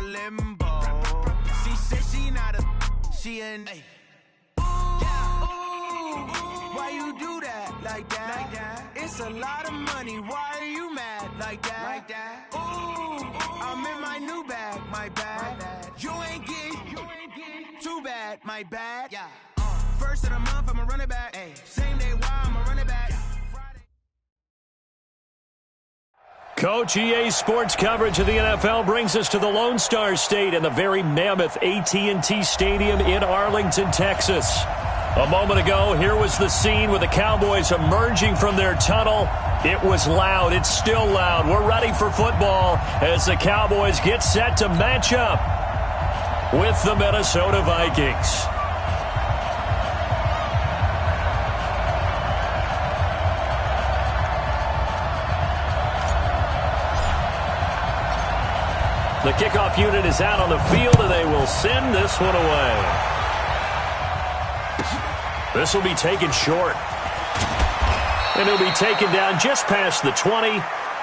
limbo. She said she not a, she an A. Why you do that like that? It's a lot of money. Why are you mad like that? Ooh, I'm in my new bag, my bad. You ain't getting too bad, my bad. First of the month, I'ma run it back. Same day, why I'ma run it back. Coach, EA Sports coverage of the NFL brings us to the Lone Star State and the very mammoth AT&T Stadium in Arlington, Texas. A moment ago, here was the scene with the Cowboys emerging from their tunnel. It was loud. It's still loud. We're ready for football as the Cowboys get set to match up with the Minnesota Vikings. The kickoff unit is out on the field, and they will send this one away. This will be taken short. And it'll be taken down just past the 20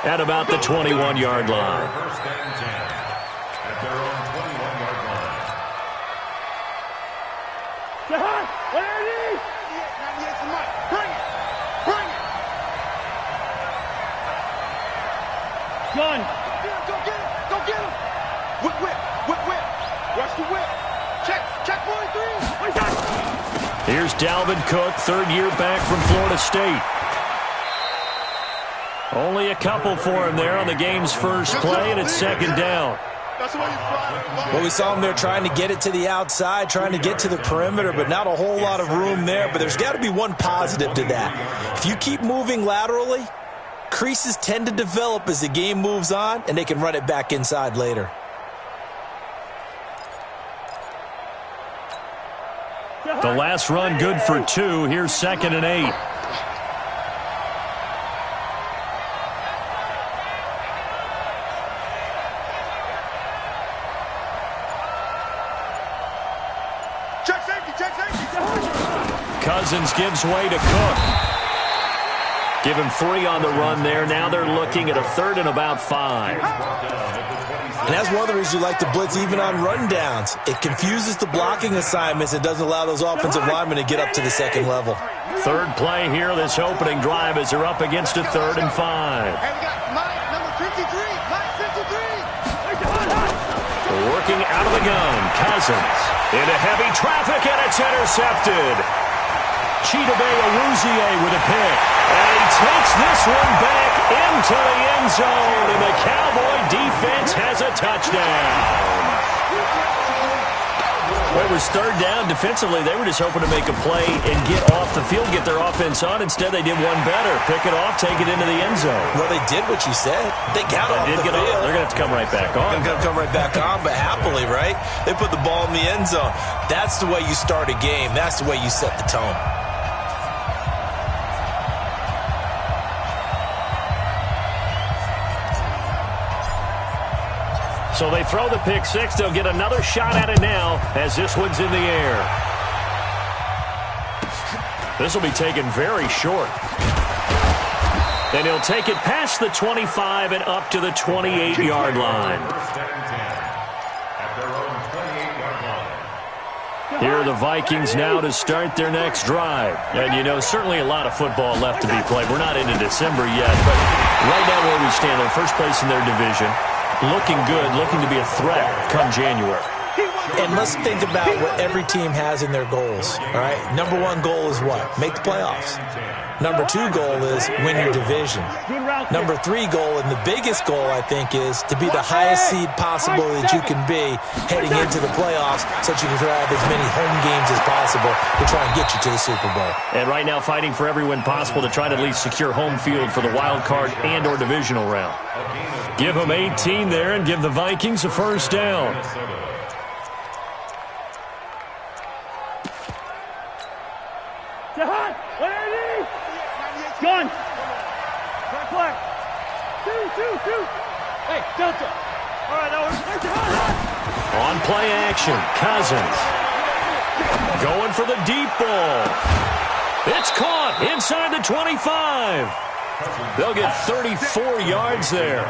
at about the 21-yard line. First and 10 at their own 21-yard line. Jahan, where are you? Bring it! Bring it! Gun! Go get him! Go get him! Whip, whip! Whip, whip! Watch the whip! Check 1-3! Here's Dalvin Cook, third-year back from Florida State. Only a couple for him there on the game's first play, and it's second down. Well, we saw him there trying to get it to the outside, trying to get to the perimeter, but not a whole lot of room there. But there's got to be one positive to that. If you keep moving laterally, creases tend to develop as the game moves on, and they can run it back inside later. The last run good for 2. Here's 2nd and 8. Check safety! Cousins gives way to Cook. Give him 3 on the run there. Now they're looking at a 3rd and about 5. And that's one of the reasons you like to blitz even on rundowns. It confuses the blocking assignments and doesn't allow those offensive linemen to get up to the second level. Third play here, this opening drive as they're up against a 3rd and 5. Hey, we got Mike, number 53. Mike 53. Working out of the gun, Cousins into heavy traffic, and it's intercepted. Chidobe Awuzie with a pick. And he takes this one back into the end zone, and the Cowboy defense has a touchdown. Well, it was 3rd down. Defensively, they were just hoping to make a play and get off the field, get their offense on. Instead, they did one better. Pick it off, take it into the end zone. Well, they did what you said. They got off the field. They're going to have to come right back on. They're going to come right back on, but happily, right? They put the ball in the end zone. That's the way you start a game. That's the way you set the tone. So they throw the pick 6. They'll get another shot at it now as this one's in the air. This will be taken very short. And he'll take it past the 25 and up to the 28-yard line. Here are the Vikings now to start their next drive. And, you know, certainly a lot of football left to be played. We're not into December yet, but right now where we stand, in first place in their division, looking good, looking to be a threat come January. And let's think about what every team has in their goals, all right? Number 1 goal is what? Make the playoffs. Number 2 goal is win your division. Number 3 goal, and the biggest goal, I think, is to be the highest seed possible that you can be heading into the playoffs so that you can have as many home games as possible to try and get you to the Super Bowl. And right now fighting for every win possible to try to at least secure home field for the wild card and or divisional round. Give them 18 there and give the Vikings a first down. Jahan, where are you? Gun. Black. Shoot. Hey, Delta. All right, now where's Jahan? On play action, Cousins. Going for the deep ball. It's caught inside the 25. They'll get 34 yards there.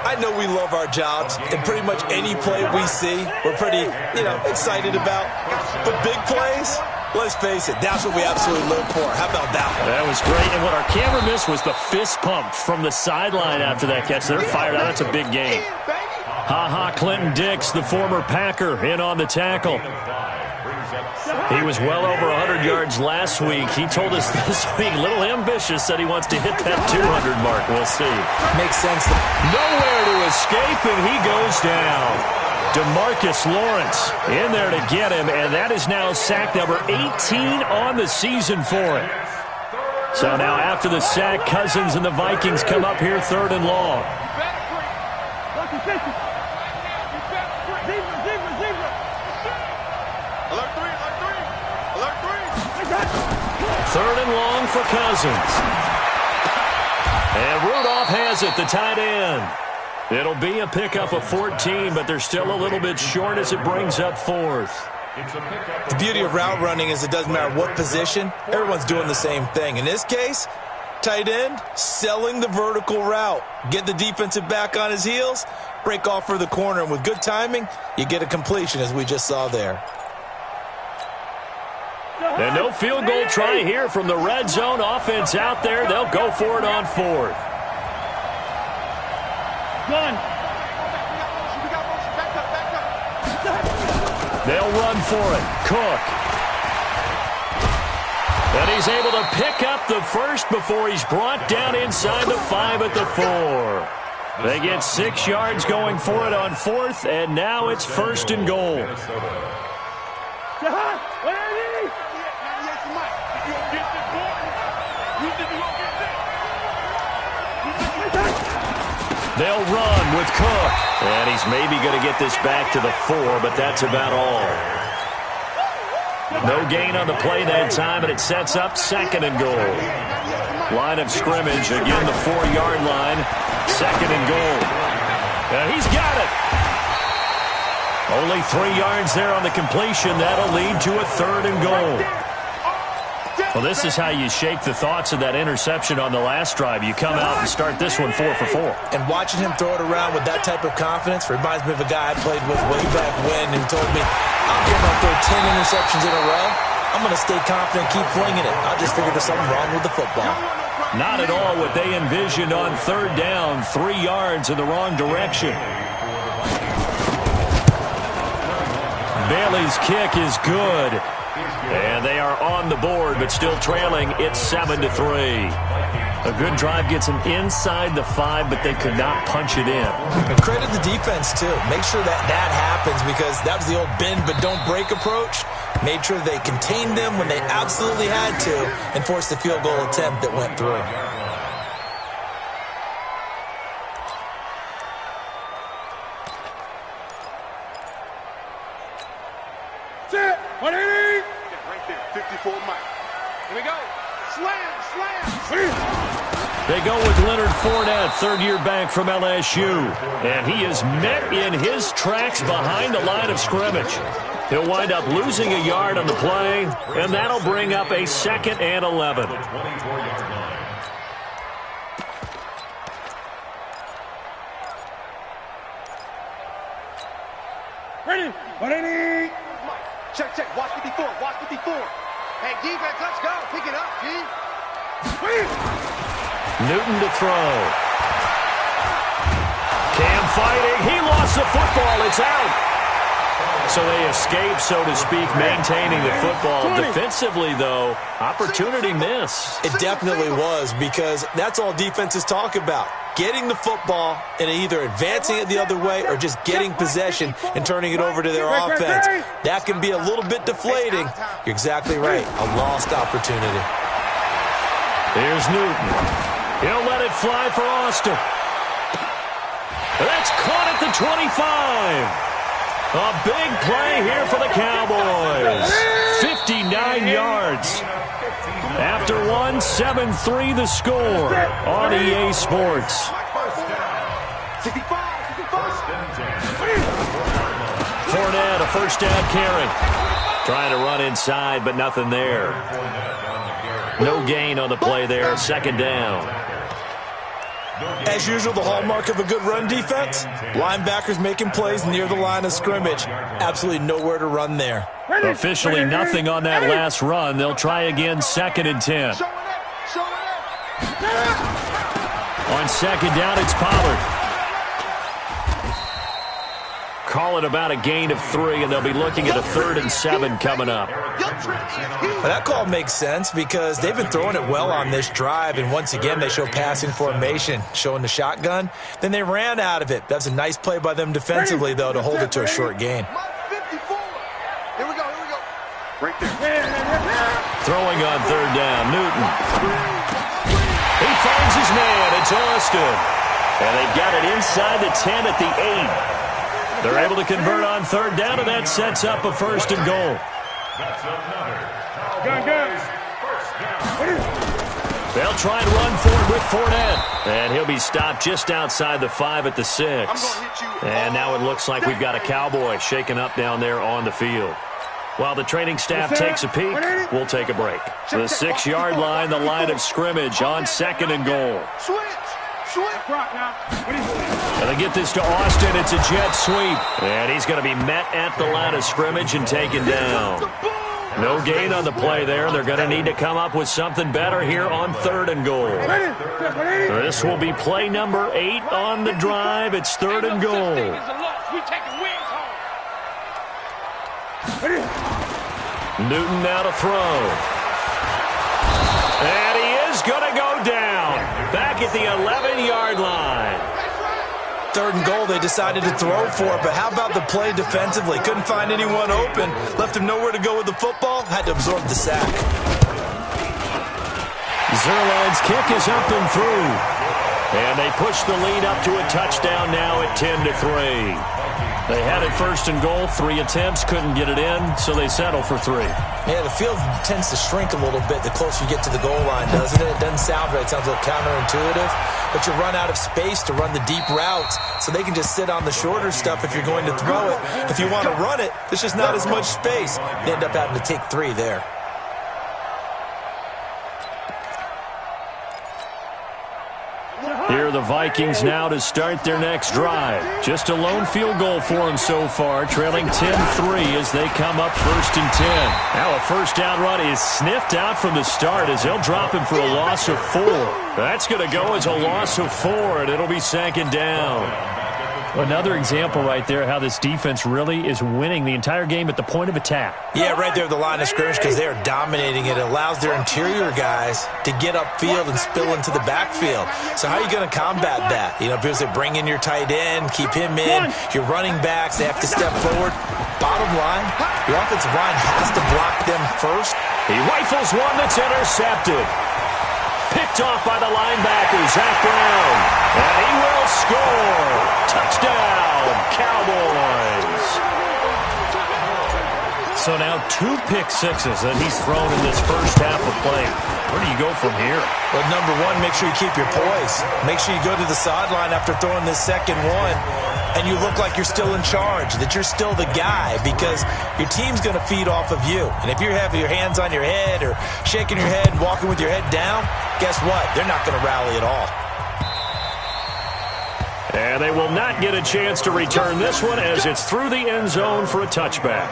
I know we love our jobs, and pretty much any play we see, we're pretty, excited about. But big plays, let's face it, that's what we absolutely live for. How about that one? That was great, and what our camera missed was the fist pump from the sideline after that catch. They're fired out. That's a big game. Ha-ha, Clinton Dix, the former Packer, in on the tackle. He was well over 100 yards last week. He told us this week, a little ambitious, said he wants to hit that 200 mark. We'll see. Makes sense. Nowhere to escape, and he goes down. DeMarcus Lawrence in there to get him, and that is now sack number 18 on the season for him. So now after the sack, Cousins and the Vikings come up here 3rd and long. Third and long for Cousins. And Rudolph has it, the tight end. It'll be a pickup of 14, but they're still a little bit short as it brings up 4th. The beauty of route running is it doesn't matter what position, everyone's doing the same thing. In this case, tight end, selling the vertical route. Get the defensive back on his heels, break off for the corner, and with good timing, you get a completion as we just saw there. And no field goal try here from the red zone offense out there. They'll go for it on 4th. They'll run for it. Cook. And he's able to pick up the first before he's brought down inside the 5 at the 4. They get 6 yards going for it on 4th, and now it's 1st and goal. They'll run with Cook. And he's maybe going to get this back to the 4, but that's about all. No gain on the play that time, and it sets up 2nd and goal. Line of scrimmage, again the 4-yard line. 2nd and goal. And he's got it. Only 3 yards there on the completion. That'll lead to a 3rd and goal. Well, this is how you shake the thoughts of that interception on the last drive. You come out and start this one 4 for 4. And watching him throw it around with that type of confidence reminds me of a guy I played with way back when who told me, I'm getting up there 10 interceptions in a row. I'm going to stay confident, keep flinging it. I just figured there's something wrong with the football. Not at all what they envisioned on 3rd down. 3 yards in the wrong direction. Bailey's kick is good. And they are on the board, but still trailing. It's 7-3. A good drive gets them inside the 5, but they could not punch it in. And credit the defense, too. Make sure that happens because that was the old bend but don't break approach. Made sure they contained them when they absolutely had to and forced the field goal attempt that went through. They go with Leonard Fournette, third-year back from LSU. And he is met in his tracks behind the line of scrimmage. He'll wind up losing a yard on the play, and that'll bring up a 2nd and 11. Ready. Check. Watch 54. Hey, defense, let's go. Pick it up, G. Newton to throw. Cam fighting. He lost the football. It's out. So they escape, so to speak, maintaining the football. Defensively, though, opportunity miss. It definitely was because that's all defenses talk about. Getting the football and either advancing it the other way or just getting possession and turning it over to their offense. That can be a little bit deflating. You're exactly right. A lost opportunity. Here's Newton. He'll let it fly for Austin. That's caught at the 25. A big play here for the Cowboys. 59 yards. After one, 7-3 the score on EA Sports. Fournette, a first down carry. Trying to run inside, but nothing there. No gain on the play there, 2nd down. As usual, the hallmark of a good run defense, linebackers making plays near the line of scrimmage. Absolutely nowhere to run there. Officially nothing on that last run. They'll try again, 2nd and 10. On 2nd down, it's Pollard. Call it about a gain of 3, and they'll be looking at a 3rd and 7 coming up. Well, that call makes sense because they've been throwing it well on this drive, and once again they show passing formation, showing the shotgun. Then they ran out of it. That's a nice play by them defensively, though, to hold it to a short gain. Here we go. Right there. Throwing on 3rd down, Newton. He finds his man. It's Austin. And they've got it inside the 10 at the 8. They're able to convert on 3rd down, and that sets up a 1st and goal. They'll try and run forward with Fournette. And he'll be stopped just outside the 5 at the 6. And now it looks like we've got a Cowboy shaken up down there on the field. While the training staff takes a peek, we'll take a break. The 6-yard line, the line of scrimmage on 2nd and goal. And they get this to Austin. It's a jet sweep. And he's going to be met at the line of scrimmage and taken down. No gain on the play there. They're going to need to come up with something better here on 3rd and goal. This will be play number 8 on the drive. It's 3rd and goal. Newton now to throw. And he is going to go down. Back at the 11-yard line. 3rd and goal, they decided to throw for it, but how about the play defensively? Couldn't find anyone open. Left him nowhere to go with the football. Had to absorb the sack. Zerline's kick is up and through. And they push the lead up to a touchdown now at 10-3. They had it 1st and goal, 3 attempts, couldn't get it in, so they settle for 3. Yeah, the field tends to shrink a little bit the closer you get to the goal line, doesn't it? It doesn't sound right. It sounds a little counterintuitive. But you run out of space to run the deep routes, so they can just sit on the shorter stuff if you're going to throw it. If you want to run it, there's just not as much space. You end up having to take 3 there. Here are the Vikings now to start their next drive. Just a lone field goal for them so far, trailing 10-3 as they come up 1st and 10. Now a 1st down run is sniffed out from the start as they'll drop him for a loss of 4. That's going to go as a loss of 4, and it'll be 2nd down. Another example right there how this defense really is winning the entire game at the point of attack. Yeah, right there at the line of scrimmage because they are dominating it. It allows their interior guys to get upfield and spill into the backfield. So how are you going to combat that? You know, because they bring in your tight end, keep him in, your running backs, they have to step forward. Bottom line, your offensive line has to block them first. He rifles one that's intercepted. Picked off by the linebacker, Zach Brown. And he will score. Touchdown, Cowboys. So now 2 pick-sixes that he's thrown in this first half of play. Where do you go from here? Well, number 1, make sure you keep your poise. Make sure you go to the sideline after throwing this second one, and you look like you're still in charge, that you're still the guy, because your team's going to feed off of you. And if you're having your hands on your head or shaking your head and walking with your head down, guess what? They're not going to rally at all. And they will not get a chance to return this one as it's through the end zone for a touchback.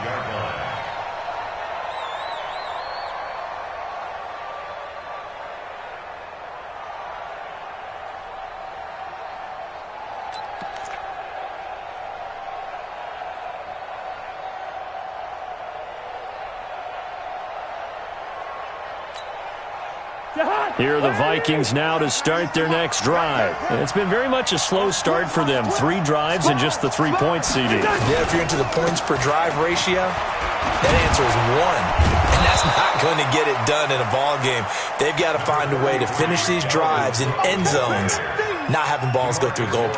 Here are the Vikings now to start their next drive. It's been very much a slow start for them. 3 drives and just the 3 points, CD. Yeah, if you're into the points per drive ratio, that answer is 1. And that's not going to get it done in a ball game. They've got to find a way to finish these drives in end zones, not having balls go through goal.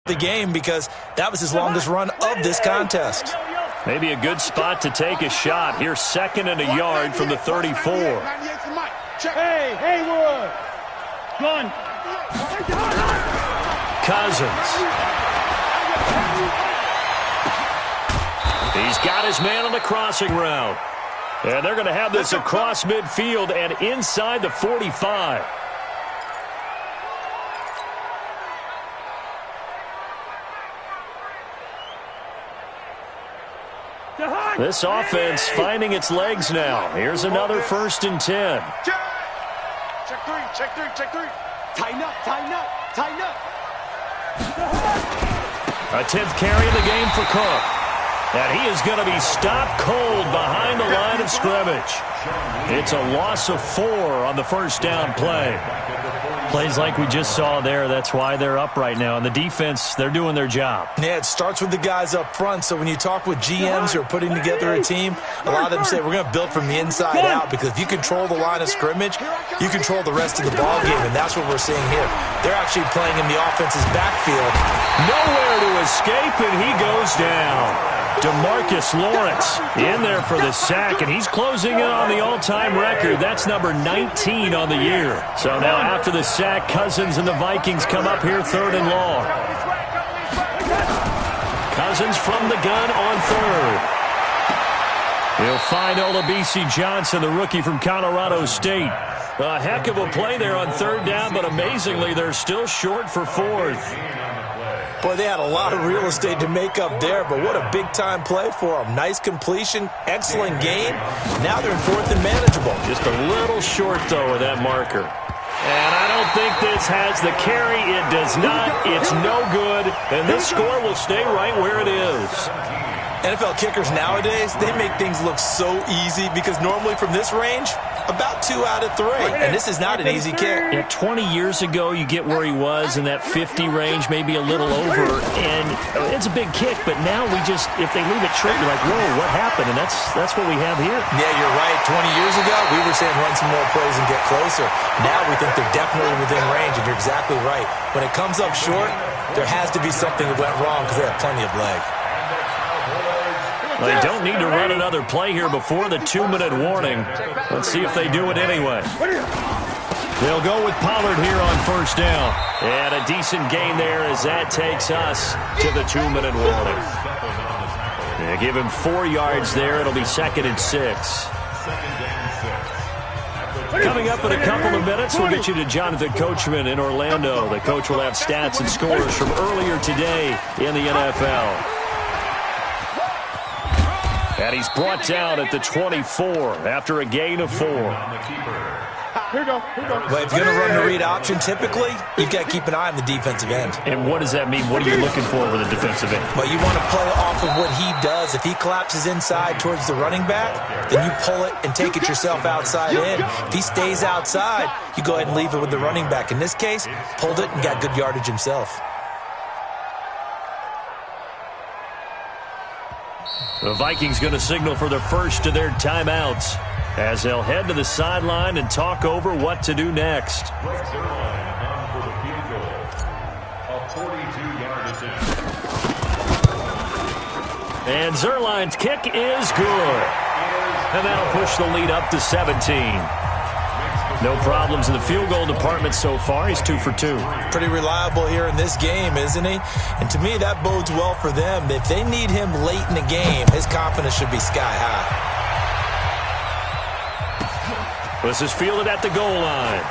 The game because that was his longest run of this contest. Maybe a good spot to take a shot. Here's 2nd and a yard from the 34. Hey, Haywood. Gun. Cousins. He's got his man on the crossing route. And they're going to have this across midfield and inside the 45. This offense finding its legs now. Here's another 1st and 10. Check three. Tighten up. A 10th carry of the game for Cook. And he is going to be stopped cold behind the line of scrimmage. It's a loss of 4 on the 1st down play. Plays like we just saw there, that's why they're up right now. And the defense, they're doing their job. Yeah, it starts with the guys up front. So when you talk with GMs who are putting together a team, a lot of them say we're going to build from the inside out, because if you control the line of scrimmage, you control the rest of the ball game, and that's what we're seeing here. They're actually playing in the offense's backfield. Nowhere to escape, and he goes down. DeMarcus Lawrence in there for the sack, and he's closing in on the all-time record. That's number 19 on the year. So now after the sack, Cousins and the Vikings come up here 3rd and long. Cousins from the gun on 3rd. He'll find Olabisi Johnson, the rookie from Colorado State. A heck of a play there on 3rd down, but amazingly, they're still short for 4th. Boy, they had a lot of real estate to make up there, but what a big-time play for them. Nice completion, excellent game. Now they're in 4th and manageable. Just a little short, though, with that marker. And I don't think this has the carry. It does not. It's no good. And this score will stay right where it is. NFL kickers nowadays, they make things look so easy, because normally from this range, about 2 out of 3. And this is not an easy kick. Yeah, 20 years ago, you get where he was in that 50 range, maybe a little over, and it's a big kick. But now we just, if they leave it straight, you're like, whoa, what happened? And that's what we have here. Yeah, you're right. 20 years ago, we were saying run some more plays and get closer. Now we think they're definitely within range, and you're exactly right. When it comes up short, there has to be something that went wrong, because they have plenty of leg. They don't need to run another play here before the 2-minute warning. Let's see if they do it anyway. They'll go with Pollard here on 1st down. And a decent gain there as that takes us to the 2-minute warning. They give him 4 yards there. It'll be 2nd and 6. Coming up in a couple of minutes, we'll get you to Jonathan Coachman in Orlando. The coach will have stats and scores from earlier today in the NFL. And he's brought down at the 24 after a gain of 4. Here we go. Well, if you're going to run the read option, typically, you've got to keep an eye on the defensive end. And what does that mean? What are you looking for with a defensive end? Well, you want to play off of what he does. If he collapses inside towards the running back, then you pull it and take it yourself outside in. If he stays outside, you go ahead and leave it with the running back. In this case, pulled it and got good yardage himself. The Vikings going to signal for the first of their timeouts as they'll head to the sideline and talk over what to do next. And Zerline's kick is good. And that'll push the lead up to 17. No problems in the field goal department so far. He's 2 for 2. Pretty reliable here in this game, isn't he? And to me, that bodes well for them. If they need him late in the game, his confidence should be sky high. This is fielded at the goal line.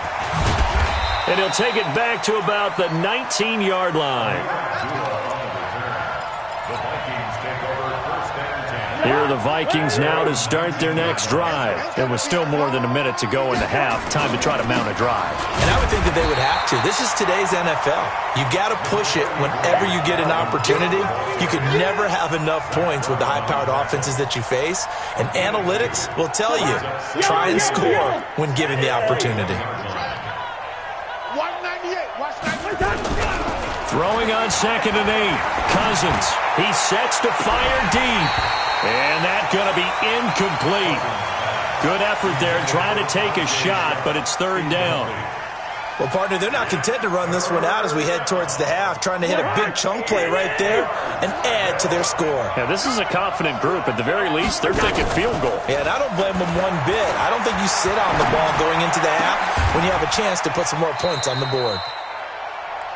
And he'll take it back to about the 19-yard line. Here are the Vikings now to start their next drive. There was still more than a minute to go in the half. Time to try to mount a drive. And I would think that they would have to. This is today's NFL. You got to push it whenever you get an opportunity. You could never have enough points with the high-powered offenses that you face. And analytics will tell you, try and score when given the opportunity. 198. Throwing on 2nd and 8. Cousins. He sets to fire deep. And that's going to be incomplete. Good effort there trying to take a shot, but it's 3rd down. Well, partner, they're not content to run this one out as we head towards the half, trying to hit a big chunk play right there and add to their score. Yeah, this is a confident group. At the very least, they're thinking field goal. Yeah, and I don't blame them one bit. I don't think you sit on the ball going into the half when you have a chance to put some more points on the board.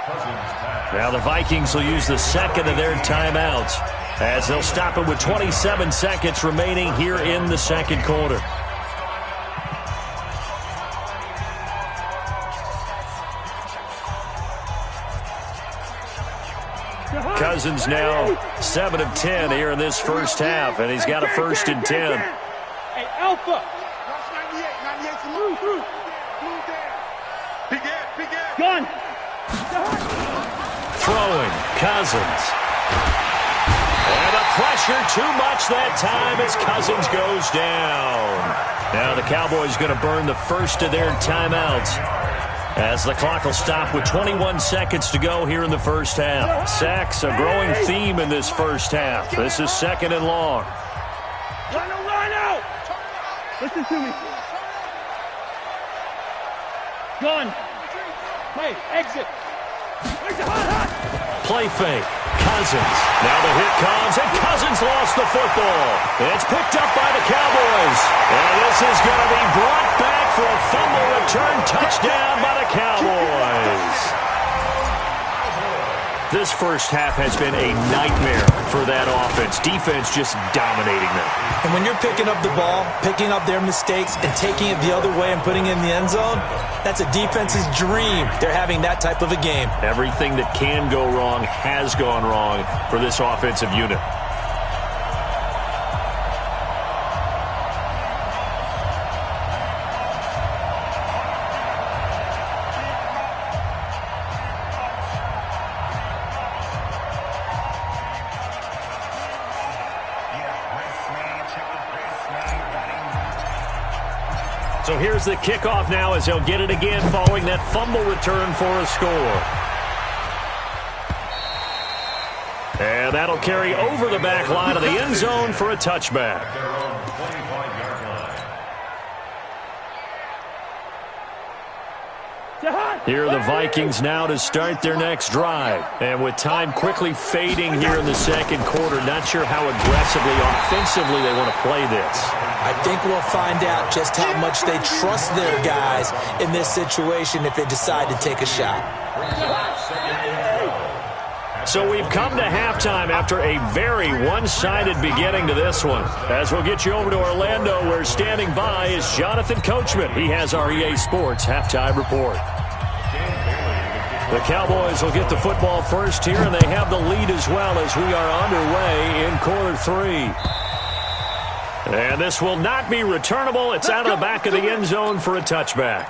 Now the Vikings will use the second of their timeouts as they'll stop it with 27 seconds remaining here in the second quarter. Cousins now 7 of 10 here in this first half, and he's got a 1st and 10. Hey, Alpha. 98, through. Big air. Gun. Throwing, Cousins. And the pressure too much that time as Cousins goes down. Now the Cowboys going to burn the first of their timeouts as the clock will stop with 21 seconds to go here in the first half. Sacks, a growing theme in this first half. This is 2nd and long. Run out. Listen to me. Gun. Hey, exit. Play fake. Cousins. Now the hit comes, and Cousins lost the football. It's picked up by the Cowboys. And this is going to be brought back for a fumble return touchdown by the Cowboys. This first half has been a nightmare for that offense. Defense just dominating them. And when you're picking up the ball, picking up their mistakes, and taking it the other way and putting it in the end zone, that's a defense's dream. They're having that type of a game. Everything that can go wrong has gone wrong for this offensive unit. So here's the kickoff now as they'll get it again following that fumble return for a score. And that'll carry over the back line of the end zone for a touchback. Here are the Vikings now to start their next drive. And with time quickly fading here in the second quarter, not sure how aggressively, offensively they want to play this. I think we'll find out just how much they trust their guys in this situation if they decide to take a shot. So we've come to halftime after a very one-sided beginning to this one. As we'll get you over to Orlando, where standing by is Jonathan Coachman. He has our EA Sports halftime report. The Cowboys will get the football first here, and they have the lead as well as we are underway in quarter 3. And this will not be returnable. It's out of the back of the end zone for a touchback.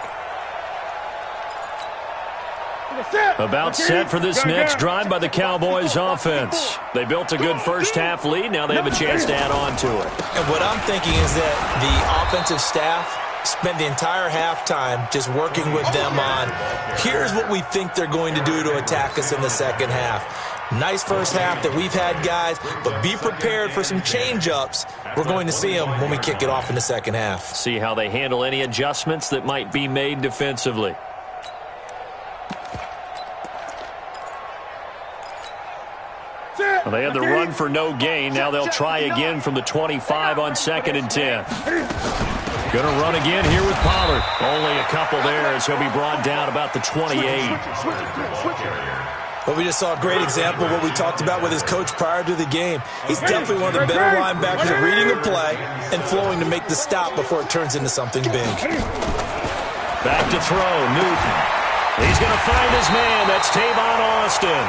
About set for this next drive by the Cowboys offense. They built a good first half lead. Now they have a chance to add on to it. And what I'm thinking is that the offensive staff spent the entire halftime just working with them on, here's what we think they're going to do to attack us in the second half. Nice first half that we've had, guys, but be prepared for some change-ups. We're going to see them when we kick it off in the second half. See how they handle any adjustments that might be made defensively. Well, they had the run for no gain. Now they'll try again from the 25 on 2nd and 10. Going to run again here with Pollard. Only a couple there as he'll be brought down about the 28. But we just saw a great example of what we talked about with his coach prior to the game. He's definitely one of the better linebackers at reading a play and flowing to make the stop before it turns into something big. Back to throw, Newton. He's going to find his man. That's Tavon Austin.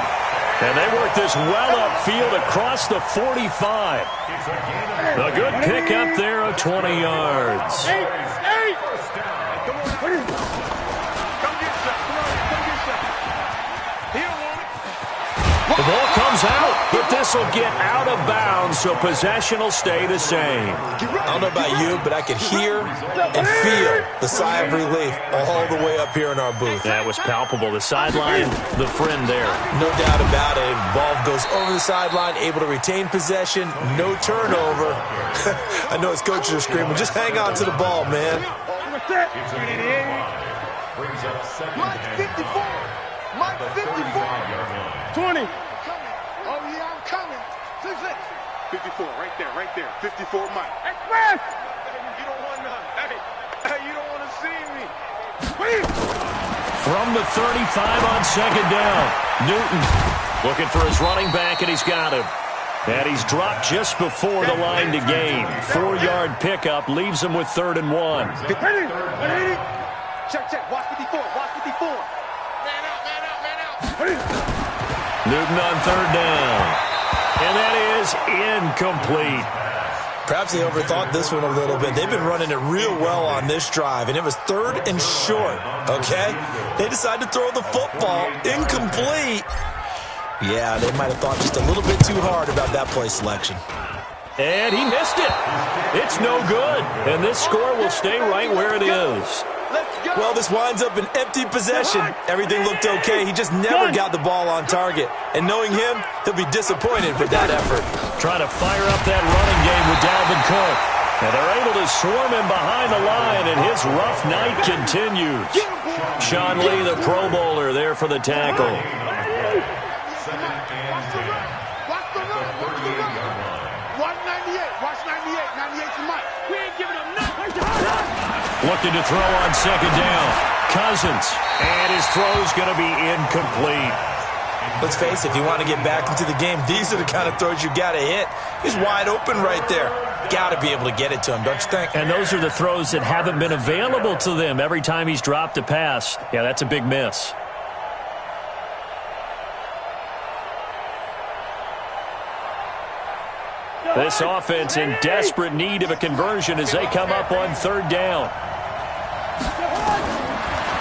And they work this well upfield across the 45. A good pick up there of 20 yards. The ball comes out, but this will get out of bounds, so possession will stay the same. I don't know about you, but I could hear and feel the sigh of relief all the way up here in our booth. That was palpable. The sideline, the friend there. No doubt about it. Ball goes over the sideline, able to retain possession, no turnover. I know his coaches are screaming, just hang on to the ball, man. Mike 54. Mike 54. 20. Oh, yeah, I'm coming. 54, right there. 54, Mike. Express! You don't want none. Hey, you don't want to see me. From the 35 on second down, Newton looking for his running back, and he's got him. And he's dropped just before the line to gain. 4-yard pickup leaves him with 3rd and 1. Check, check. Watch 54. Watch 54. Man out. Newton on 3rd down. And that is incomplete. Perhaps they overthought this one a little bit. They've been running it real well on this drive, and it was 3rd and short, okay? They decided to throw the football incomplete. Yeah, they might have thought just a little bit too hard about that play selection. And he missed it. It's no good. And this score will stay right where it is. Well, this winds up an empty possession. Everything looked okay. He just never got the ball on target. And knowing him, he'll be disappointed with that effort. Trying to fire up that running game with Dalvin Cook. And they're able to swarm him behind the line, and his rough night continues. Sean Lee, the Pro Bowler, there for the tackle. Looking to throw on second down. Cousins. And his throw's going to be incomplete. Let's face it, if you want to get back into the game, these are the kind of throws you got to hit. He's wide open right there. Got to be able to get it to him, don't you think? And those are the throws that haven't been available to them every time he's dropped a pass. Yeah, that's a big miss. This offense in desperate need of a conversion as they come up on 3rd down.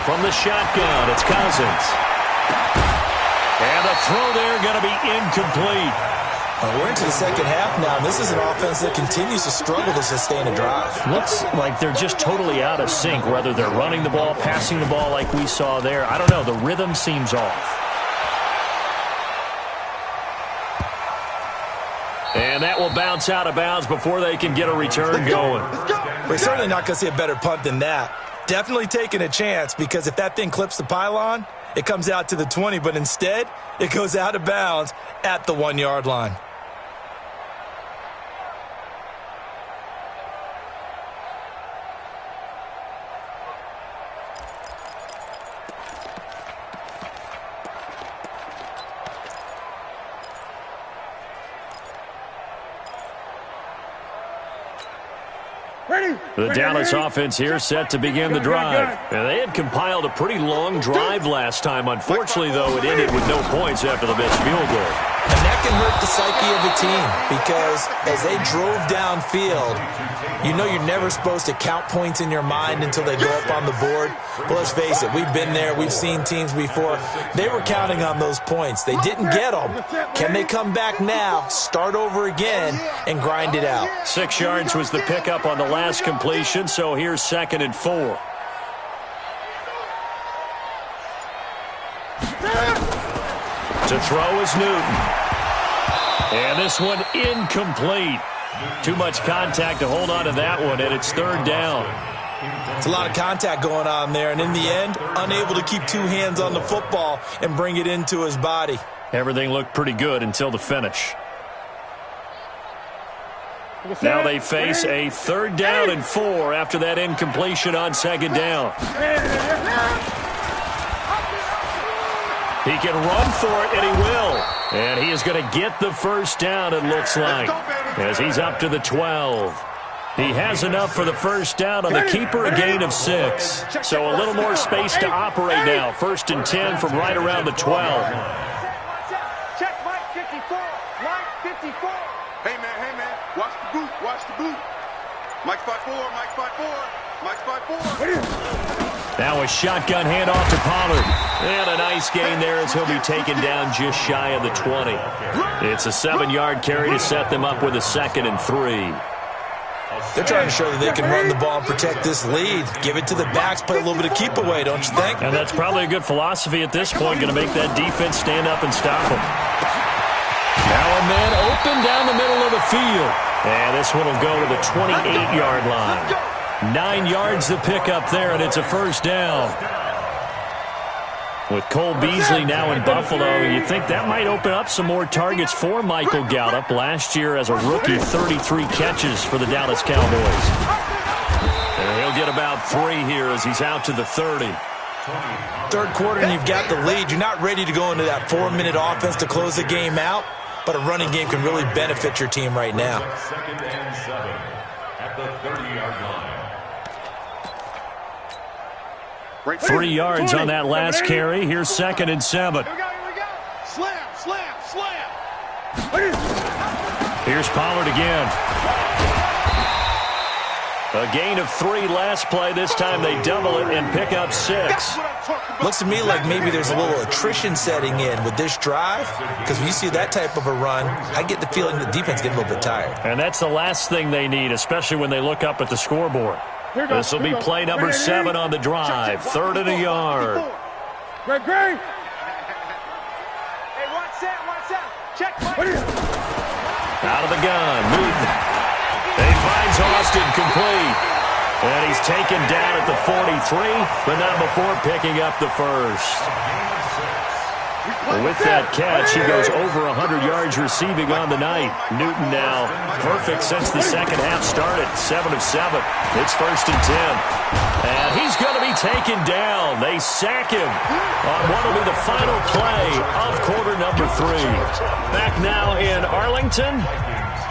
From the shotgun, it's Cousins. And the throw there going to be incomplete. We're into the second half now, and this is an offense that continues to struggle to sustain a drive. Looks like they're just totally out of sync, whether they're running the ball, passing the ball like we saw there. I don't know. The rhythm seems off. And that will bounce out of bounds before they can get a return going. We're certainly not going to see a better punt than that. Definitely taking a chance, because if that thing clips the pylon, it comes out to the 20, but instead, it goes out of bounds at the 1-yard line. The Dallas offense here set to begin the drive. And they had compiled a pretty long drive last time. Unfortunately, though, it ended with no points after the missed field goal. And that can hurt the psyche of a team, because as they drove downfield, you know you're never supposed to count points in your mind until they go up on the board. But let's face it, we've been there. We've seen teams before. They were counting on those points. They didn't get them. Can they come back now, start over again, and grind it out? 6 yards was the pickup on the last completion, so here's 2nd and 4. To throw is Newton. And this one incomplete. Too much contact to hold on to that one, and it's 3rd down. It's a lot of contact going on there, and in the end, unable to keep 2 hands on the football and bring it into his body. Everything looked pretty good until the finish. Now they face a 3rd down and 4 after that incompletion on 2nd down. He can run for it, and he will. And he is going to get the 1st down, it looks like, as he's up to the 12. He has enough for the 1st down on the keeper, a gain of 6. So a little more space to operate now. 1st and 10 from right around the 12. Check Mike 54. Mike 54. Hey, man. Watch the boot. Watch the boot. Mike 5-4. Mike 5-4. Mike 5-4. Now a shotgun handoff to Pollard. And a nice gain there as he'll be taken down just shy of the 20. It's a 7-yard carry to set them up with a 2nd and 3. They're trying to show that they can run the ball and protect this lead. Give it to the backs, play a little bit of keep away, don't you think? And that's probably a good philosophy at this point, going to make that defense stand up and stop them. Now a man open down the middle of the field. And this one will go to the 28-yard line. 9 yards to pick up there, and it's a 1st down. With Cole Beasley now in Buffalo, you think that might open up some more targets for Michael Gallup. Last year as a rookie, 33 catches for the Dallas Cowboys. And he'll get about 3 here as he's out to the 30. Third quarter and you've got the lead. You're not ready to go into that 4-minute offense to close the game out, but a running game can really benefit your team right now. 2nd and 7 at the 30-yard line. 3 yards on that last carry. Here's 2nd and 7. Here we go. Slam, slam, slam. Here's Pollard again. A gain of 3 last play. This time they double it and pick up 6. Looks to me like maybe there's a little attrition setting in with this drive, because when you see that type of a run, I get the feeling the defense gets a little bit tired. And that's the last thing they need, especially when they look up at the scoreboard. This will be play number 7 on the drive. 3rd and a yard. Great. Hey, watch out. Check. Out of the gun. Newton. He finds Austin complete. And he's taken down at the 43, but not before picking up the first. With that catch, he goes over 100 yards receiving on the night. Newton now perfect since the second half started. 7 of 7. It's 1st and 10. And he's going to be taken down. They sack him on what will be the final play of quarter number 3. Back now in Arlington.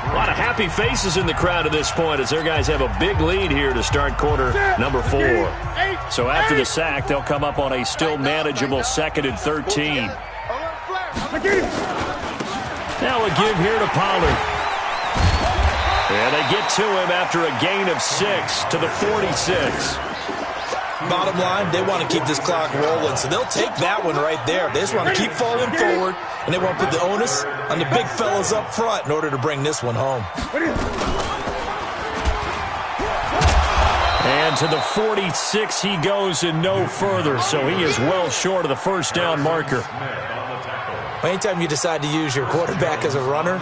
A lot of happy faces in the crowd at this point as their guys have a big lead here to start quarter number 4. So after the sack, they'll come up on a still manageable 2nd and 13. Now a give here to Pollard. And they get to him after a gain of 6 to the 46. Bottom line, they want to keep this clock rolling, so they'll take that one right there. They just want to keep falling forward, and they want to put the onus on the big fellas up front in order to bring this one home. And to the 46 he goes and no further, so he is well short of the first down marker. Anytime you decide to use your quarterback as a runner,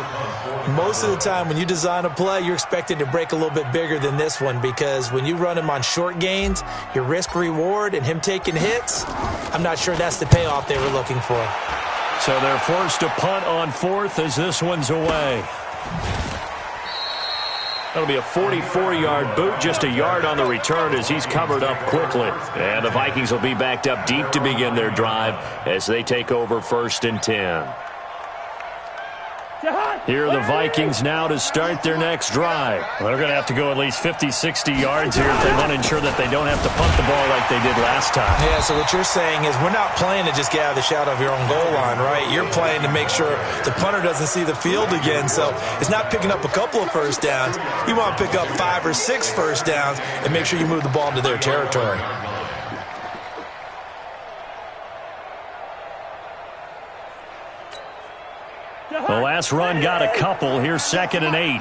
most of the time when you design a play, you're expected to break a little bit bigger than this one, because when you run him on short gains, your risk-reward and him taking hits, I'm not sure that's the payoff they were looking for. So they're forced to punt on 4th as this one's away. That'll be a 44-yard boot, just a yard on the return as he's covered up quickly. And the Vikings will be backed up deep to begin their drive as they take over 1st and 10. Here are the Vikings now to start their next drive. Well, they're going to have to go at least 50, 60 yards here if they want to ensure that they don't have to punt the ball like they did last time. Yeah, so what you're saying is we're not playing to just get out of the shadow of your own goal line, right? You're playing to make sure the punter doesn't see the field again. So it's not picking up a couple of first downs. You want to pick up 5 or 6 first downs and make sure you move the ball into their territory. The last run got a couple. Here's 2nd and 8.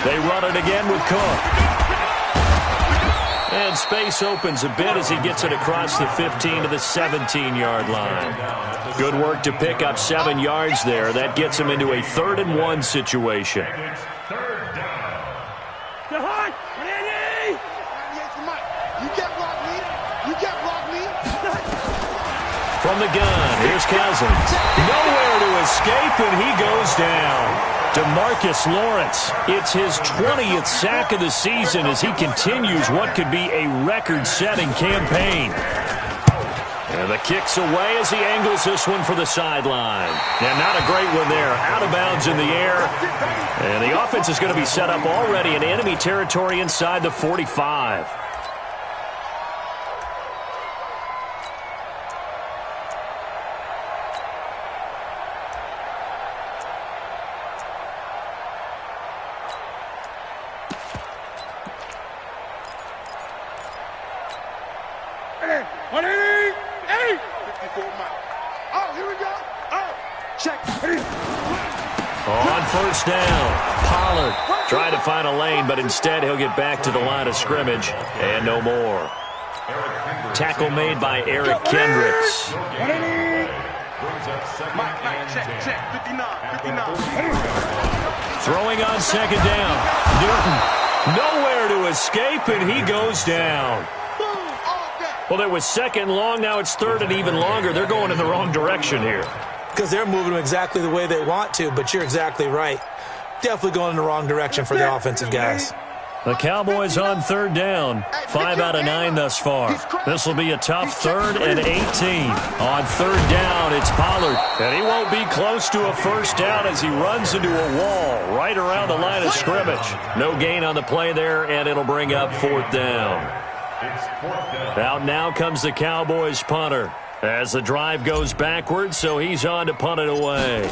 They run it again with Cook. And space opens a bit as he gets it across the 15 to the 17-yard line. Good work to pick up 7 yards there. That gets him into a 3rd and 1 situation. From the gun, here's Cousins. Nowhere to escape, and he goes down. DeMarcus Lawrence, it's his 20th sack of the season as he continues what could be a record-setting campaign. And the kick's away as he angles this one for the sideline. And not a great one there. Out of bounds in the air. And the offense is going to be set up already in enemy territory inside the 45. On first down, Pollard trying to find a lane, but instead he'll get back to the line of scrimmage and no more. Tackle made by Eric Kendricks. Throwing on second down. Newton nowhere to escape, and he goes down. Well, it was 2nd long. Now it's 3rd and even longer. They're going in the wrong direction here. Because they're moving them exactly the way they want to, but you're exactly right. Definitely going in the wrong direction for the offensive guys. The Cowboys on third down. 5 out of 9 thus far. This will be a tough 3rd and 18. On third down, it's Pollard. And he won't be close to a first down as he runs into a wall right around the line of scrimmage. No gain on the play there, and it'll bring up 4th down. Out now comes the Cowboys punter as the drive goes backwards, so he's on to punt it away.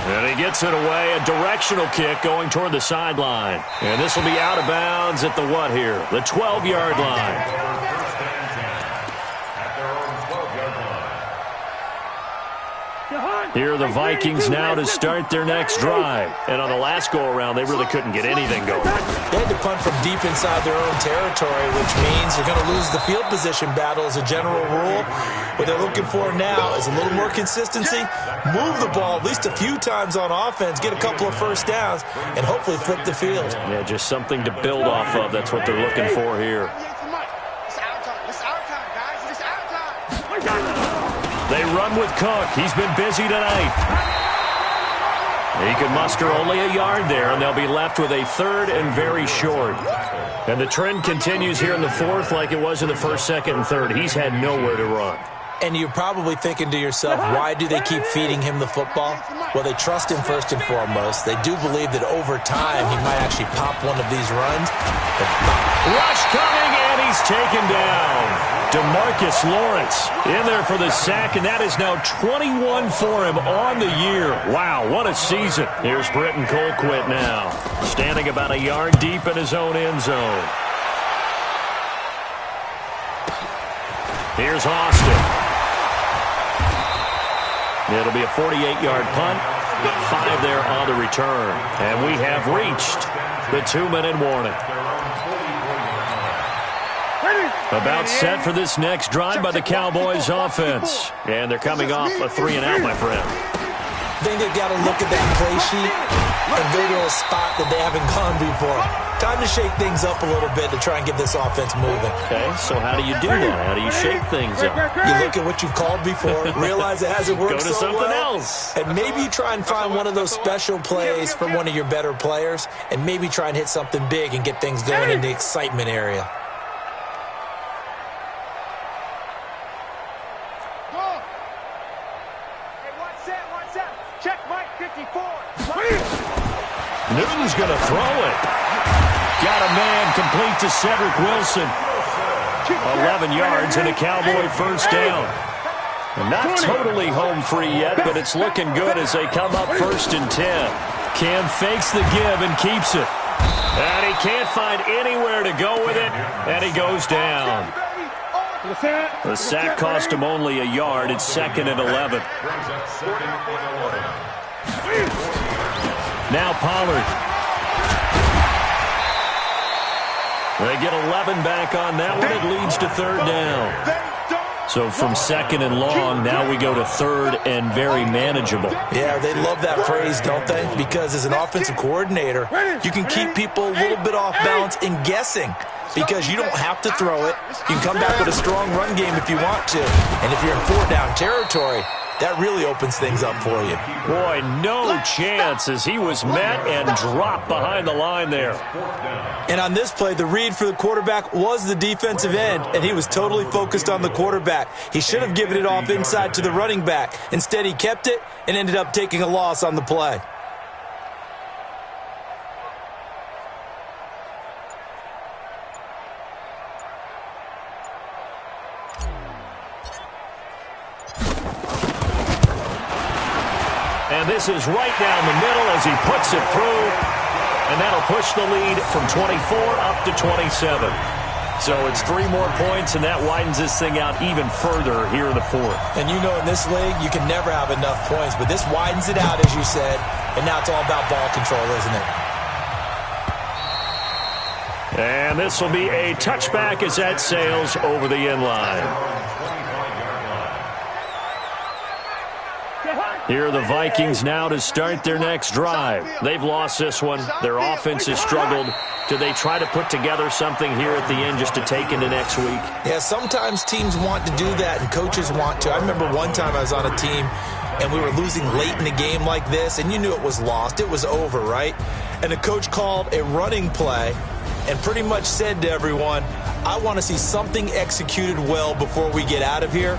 And he gets it away, a directional kick going toward the sideline. And this will be out of bounds at the what here? The 12-yard line. Here are the Vikings now to start their next drive. And on the last go-around, they really couldn't get anything going. They had to punt from deep inside their own territory, which means you're going to lose the field position battle as a general rule. What they're looking for now is a little more consistency, move the ball at least a few times on offense, get a couple of first downs, and hopefully flip the field. Yeah, just something to build off of. That's what they're looking for here. They run with Cook. He's been busy tonight. He can muster only a yard there, and they'll be left with a 3rd and very short. And the trend continues here in the 4th like it was in the 1st, 2nd, and 3rd. He's had nowhere to run. And you're probably thinking to yourself, why do they keep feeding him the football? Well, they trust him first and foremost. They do believe that over time he might actually pop one of these runs. Rush coming, and he's taken down. DeMarcus Lawrence in there for the sack, and that is now 21 for him on the year. Wow, what a season. Here's Britton Colquitt now, standing about a yard deep in his own end zone. Here's Austin. It'll be a 48-yard punt, 5 there on the return. And we have reached the 2-minute warning. About set for this next drive by the Cowboys offense. And they're coming off a 3-and-out, my friend. I think they've got to look at that play sheet and go to a spot that they haven't gone before. Time to shake things up a little bit to try and get this offense moving. Okay, so how do you do that? How do you shake things up? You look at what you've called before, realize it hasn't worked so well. Go to something else. And maybe you try and find one of those special plays from one of your better players, and maybe try and hit something big and get things going in the excitement area. Newton's going to throw it. Got a man complete to Cedric Wilson. 11 yards and a Cowboy first down. Not totally home free yet, but it's looking good as they come up 1st and 10. Cam fakes the give and keeps it. And he can't find anywhere to go with it, and he goes down. The sack cost him only a yard. It's 2nd and 11. Now Pollard. They get 11 back on that one. It leads to 3rd down. So from 2nd and long, now we go to 3rd and very manageable. Yeah, they love that phrase, don't they? Because as an offensive coordinator, you can keep people a little bit off balance and guessing. Because you don't have to throw it. You can come back with a strong run game if you want to. And if you're in 4-down territory, that really opens things up for you. Boy, no chance as he was met and dropped behind the line there. And on this play, the read for the quarterback was the defensive end, and he was totally focused on the quarterback. He should have given it off inside to the running back. Instead, he kept it and ended up taking a loss on the play. And this is right down the middle as he puts it through. And that'll push the lead from 24 up to 27. So it's 3 more points, and that widens this thing out even further here in the 4th. And you know in this league, you can never have enough points. But this widens it out, as you said. And now it's all about ball control, isn't it? And this will be a touchback as that sails over the end line. Here are the Vikings now to start their next drive. They've lost this one. Their offense has struggled. Do they try to put together something here at the end just to take into next week? Yeah, sometimes teams want to do that and coaches want to. I remember one time I was on a team and we were losing late in a game like this, and you knew it was lost. It was over, right? and the coach called a running play and pretty much said to everyone, I want to see something executed well before we get out of here.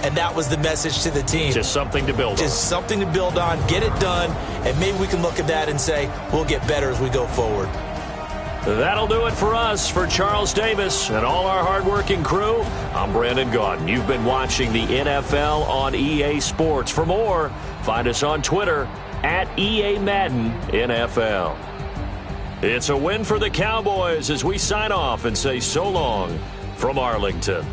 And that was the message to the team. Just something to build on. Just something to build on, get it done, and maybe we can look at that and say, we'll get better as we go forward. That'll do it for us. For Charles Davis and all our hardworking crew, I'm Brandon Gaudin. You've been watching the NFL on EA Sports. For more, find us on Twitter at EA Madden NFL. It's a win for the Cowboys as we sign off and say so long from Arlington.